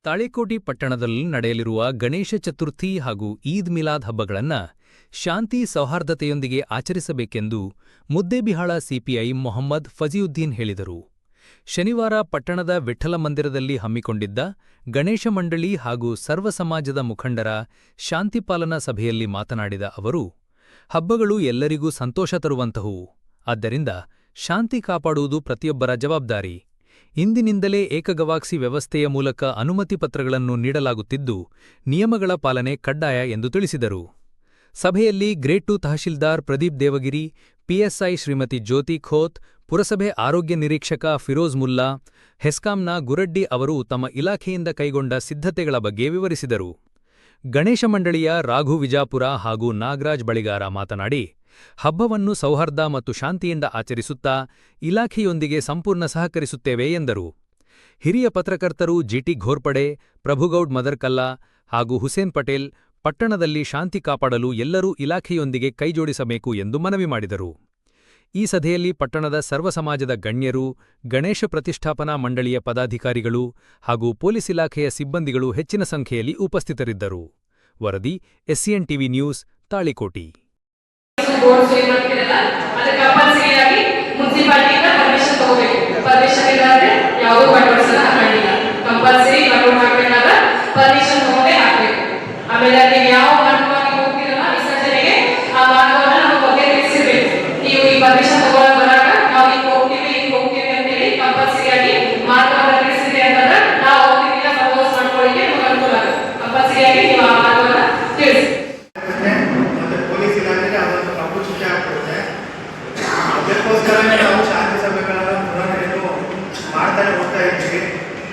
ತಾಳಿಕೋಟಿ ಪಟ್ಟಣದಲ್ಲಿ ನಡೆಯಲಿರುವ ಗಣೇಶ ಚತುರ್ಥಿ ಹಾಗೂ ಈದ್ ಮಿಲಾದ್ ಹಬ್ಬಗಳನ್ನು ಶಾಂತಿ ಸೌಹಾರ್ದತೆಯೊಂದಿಗೆ ಆಚರಿಸಬೇಕೆಂದು ಮುದ್ದೇಬಿಹಾಳ ಸಿಪಿಐ ಮೊಹಮ್ಮದ್ ಫಜೀವುದ್ದೀನ್ ಹೇಳಿದರು. ಶನಿವಾರ ಪಟ್ಟಣದ ವಿಠ್ಠಲ ಮಂದಿರದಲ್ಲಿ ಹಮ್ಮಿಕೊಂಡಿದ್ದ ಗಣೇಶ ಮಂಡಳಿ ಹಾಗೂ ಸರ್ವ ಸಮಾಜದ ಮುಖಂಡರ ಶಾಂತಿಪಾಲನಾ ಸಭೆಯಲ್ಲಿ ಮಾತನಾಡಿದ ಅವರು, ಹಬ್ಬಗಳು ಎಲ್ಲರಿಗೂ ಸಂತೋಷ ತರುವಂತಹವು. ಆದ್ದರಿಂದ ಶಾಂತಿ ಕಾಪಾಡುವುದು ಪ್ರತಿಯೊಬ್ಬರ ಜವಾಬ್ದಾರಿ. ಇಂದಿನಿಂದಲೇ ಏಕಗವಾಕ್ಷಿ ವ್ಯವಸ್ಥೆಯ ಮೂಲಕ ಅನುಮತಿ ಪತ್ರಗಳನ್ನು ನೀಡಲಾಗುತ್ತಿದ್ದು, ನಿಯಮಗಳ ಪಾಲನೆ ಕಡ್ಡಾಯ ಎಂದು ತಿಳಿಸಿದರು. ಸಭೆಯಲ್ಲಿ ಗ್ರೇಡ್ 2 ತಹಶೀಲ್ದಾರ್ ಪ್ರದೀಪ್ ದೇವಗಿರಿ, ಪಿಎಸ್ಐ ಶ್ರೀಮತಿ ಜ್ಯೋತಿ ಖೋತ್, ಪುರಸಭೆ ಆರೋಗ್ಯ ನಿರೀಕ್ಷಕ ಫಿರೋಜ್ ಮುಲ್ಲಾ, ಹೆಸ್ಕಾಂನ ಗುರಡ್ಡಿ ಅವರು ತಮ್ಮ ಇಲಾಖೆಯಿಂದ ಕೈಗೊಂಡ ಸಿದ್ಧತೆಗಳ ಬಗ್ಗೆ ವಿವರಿಸಿದರು. ಗಣೇಶ ಮಂಡಳಿಯ ರಾಘು ವಿಜಾಪುರ ಹಾಗೂ ನಾಗರಾಜ್ ಬಳಿಗಾರ ಮಾತನಾಡಿ, ಹಬ್ಬವನ್ನು ಸೌಹಾರ್ದ ಮತ್ತು ಶಾಂತಿಯಿಂದ ಆಚರಿಸುತ್ತಾ ಇಲಾಖೆಯೊಂದಿಗೆ ಸಂಪೂರ್ಣ ಸಹಕರಿಸುತ್ತೇವೆ ಎಂದರು. ಹಿರಿಯ ಪತ್ರಕರ್ತರು ಜಿಟಿ ಘೋರ್ಪಡೆ, ಪ್ರಭುಗೌಡ್ ಮದರ್ಕಲ್ಲ ಹಾಗೂ ಹುಸೇನ್ ಪಟೇಲ್ ಪಟ್ಟಣದಲ್ಲಿ ಶಾಂತಿ ಕಾಪಾಡಲು ಎಲ್ಲರೂ ಇಲಾಖೆಯೊಂದಿಗೆ ಕೈಜೋಡಿಸಬೇಕು ಎಂದು ಮನವಿ ಮಾಡಿದರು. ಈ ಸಭೆಯಲ್ಲಿ ಪಟ್ಟಣದ ಸರ್ವ ಸಮಾಜದ ಗಣ್ಯರು, ಗಣೇಶ ಪ್ರತಿಷ್ಠಾಪನಾ ಮಂಡಳಿಯ ಪದಾಧಿಕಾರಿಗಳು ಹಾಗೂ ಪೊಲೀಸ್ ಇಲಾಖೆಯ ಸಿಬ್ಬಂದಿಗಳು ಹೆಚ್ಚಿನ ಸಂಖ್ಯೆಯಲ್ಲಿ ಉಪಸ್ಥಿತರಿದ್ದರು. ವರದಿ ಎಸ್ಸಿಎನ್ ಟಿವಿ ನ್ಯೂಸ್, ತಾಳಿಕೋಟಿ.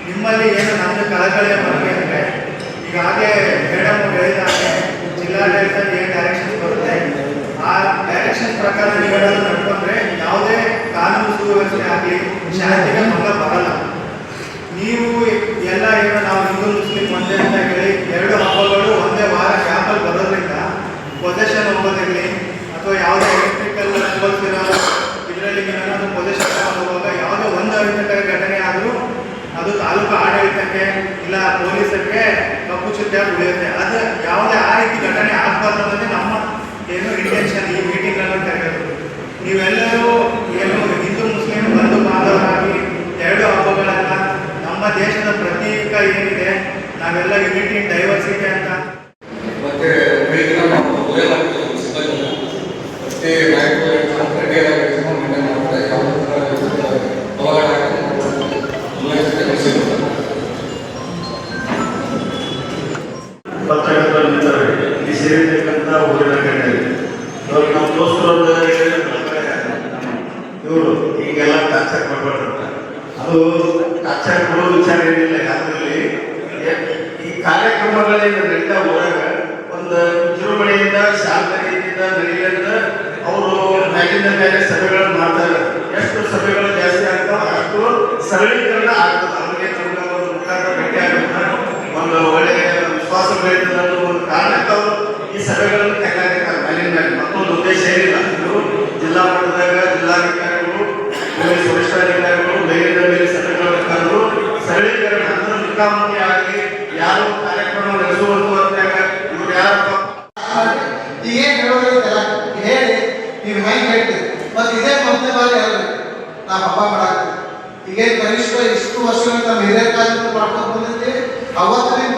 ನಿಮ್ಮಲ್ಲಿ ಏನು ನಮಗೆ ಕಳಕಳಿಯ ಮನವಿ ಅಂದರೆ, ಈಗಾಗಲೇ ಮೇಡಮ್ ಹೇಳಿದಾಗೆ ಜಿಲ್ಲಾಡಳಿತ ಏನು ಡೈರೆಕ್ಷನ್ಸ್ ಬರುತ್ತೆ ಆ ಡೈರೆಕ್ಷನ್ಸ್ ಪ್ರಕಾರ ನೀವೆಲ್ಲ ನಡ್ಕೊಂಡ್ರೆ ಯಾವುದೇ ಕಾನೂನು ಸುವ್ಯವಸ್ಥೆ ಆಗಲಿ ಶಾಂತಿಗೆ ಭಂಗ ಬರಲ್ಲ. ನೀವು ಎಲ್ಲ ಏನು ನಾವು ಹಿಂದೂ ಮುಸ್ಲಿಂ ಒಂದೇ ಅಂತ ಹೇಳಿ ಎರಡು ಹಬ್ಬಗಳು ಒಂದೇ ವಾರ ಗ್ಯಾಪಲ್ಲಿ ಬರೋದ್ರಿಂದ ಪೊಸೆಷನ್ ಹೋಗೋದಿರಲಿ ಅಥವಾ ಯಾವುದೇ ಎಲೆಕ್ಟ್ರಿಕಲ್ ಪೋಲ್ಸ್ ಇರೋ ಇದರಲ್ಲಿ ನೀವೇನಾದರೂ ಪೊಸೆಷನ್ ಹೋಗುವಾಗ ಯಾವುದೇ ಒಂದು ಅಹಿತಕರ ಘಟನೆ ಆದರೂ ಅದು ತಾಲೂಕು ಆಡಳಿತಕ್ಕೆ ಇಲ್ಲ ಪೊಲೀಸರಿಗೆ ಕಪ್ಪು ಚುಕ್ಕಿಯಾಗಿ ಉಳಿಯುತ್ತೆ. ಅದು ಯಾವುದೇ ಆ ರೀತಿ ಘಟನೆ ಆಗಬಾರ್ದು ಅನ್ನೋದೇ ನಮ್ಮ ಏನು ಇಂಟೆನ್ಷನ್ ಈ ಮೀಟಿಂಗ್ಗಳನ್ನು ಕರೆಯೋದು. ನೀವೆಲ್ಲರೂ ಏನು ಹಿಂದೂ ಮುಸ್ಲಿಂ ಬಂಧು ಬಾಂಧವರಾಗಿ ಎರಡು ಹಬ್ಬಗಳನ್ನು ನಮ್ಮ ದೇಶದ ಪ್ರತೀಕ ಏನಿದೆ, ನಾವೆಲ್ಲ ಯುನಿಟಿ ಇನ್ ಡೈವರ್ಸಿಟಿ ಅಂತ ಮತ್ತೆ ಇಲ್ಲಿ ಸೇರಿರ್ತಕ್ಕಂಥ ಊರಿನ ಗಣ್ಯರು ಇವಾಗ ನಾವು ದೋಸ್ತರು ಇವರು ಈಗೆಲ್ಲ ಟಾರ್ಚರ್ ಕೊಡ್ಬಾರ್ದಂತ. ಅದು ಟಾರ್ಚರ್ ಕೊಡೋ ವಿಚಾರ ಏನಿಲ್ಲ. ಅದರಲ್ಲಿ ಈ ಕಾರ್ಯಕ್ರಮಗಳಿಂದ ನಡೀತಾ ಹೋದಾಗ ಒಂದು ವಿಜೃಂಭಣೆಯಿಂದ ಶಾಂತ ರೀತಿಯಿಂದ ನಡೀಲಿಂದ ಅವರು ಮೇಲಿಂದ ಮೇಲೆ ಸಭೆಗಳನ್ನು ಮಾಡ್ತಾರೆ. ಎಷ್ಟು ಸಭೆಗಳು ಜಾಸ್ತಿ ಆಗ್ತಾವ ಅಷ್ಟು ಸರಳೀಕರಣ ಆಗ್ತದೆ. ಅವರಿಗೆ ಮುಖಾಂತರ ಭೇಟಿ ಆಗುತ್ತೆ, ಒಂದು ಒಳ್ಳೆಯ ವಿಶ್ವಾಸ ಬೆಳೆದ ಒಂದು ಕಾರಣಕ್ಕೆ ಅವರು ಈ ಸಭೆಗಳನ್ನು ಕೈಗಾರಿಕೆ ಮೇಲಿನ ಮತ್ತೊಂದು ಉದ್ದೇಶ ಏನಿಲ್ಲ. ಇವರು ಜಿಲ್ಲಾ ಮಟ್ಟದಾಗ ಜಿಲ್ಲಾಧಿಕಾರಿಗಳು, ಪೊಲೀಸ್ ವರಿಷ್ಠಾಧಿಕಾರಿಗಳು ಮೇಲಿನ ಮೇಲೆ ಸಭೆಗಳನ್ನು ಕರೆದು ಸರಳೀಕರಣ ಅಂದ್ರೆ ಮುಖಾಮುಖಿ ಆಗಿ ಯಾರು ಕಾರ್ಯಕ್ರಮ ನಡೆಸುವಂತ ಇವರು ಯಾರಪ್ಪ ಈಗೇನು ಹೇಳೋದಿಲ್ಲ ಹೇಳಿ ನೀವು ಹೆಂಗೆ ಹೇಳ್ತೀರಿ. ಮತ್ತು ಇದೇ ಮೊದಲನೇ ಬಾರಿ ಹೇಳ್ರಿ ನಾವು ಹಬ್ಬ ಮಾಡಾಕ್ತೀವಿ. ಈಗೇನು ಕನಿಷ್ಠ ಇಷ್ಟು ವರ್ಷಗಳ ನಮ್ಮ ಹಿರಿಯರ ಕಾಲದಿಂದ ಮಾಡ್ಕೊಂಡು ಬಂದಿರ್ತೀವಿ. ಅವತ್ತಿನ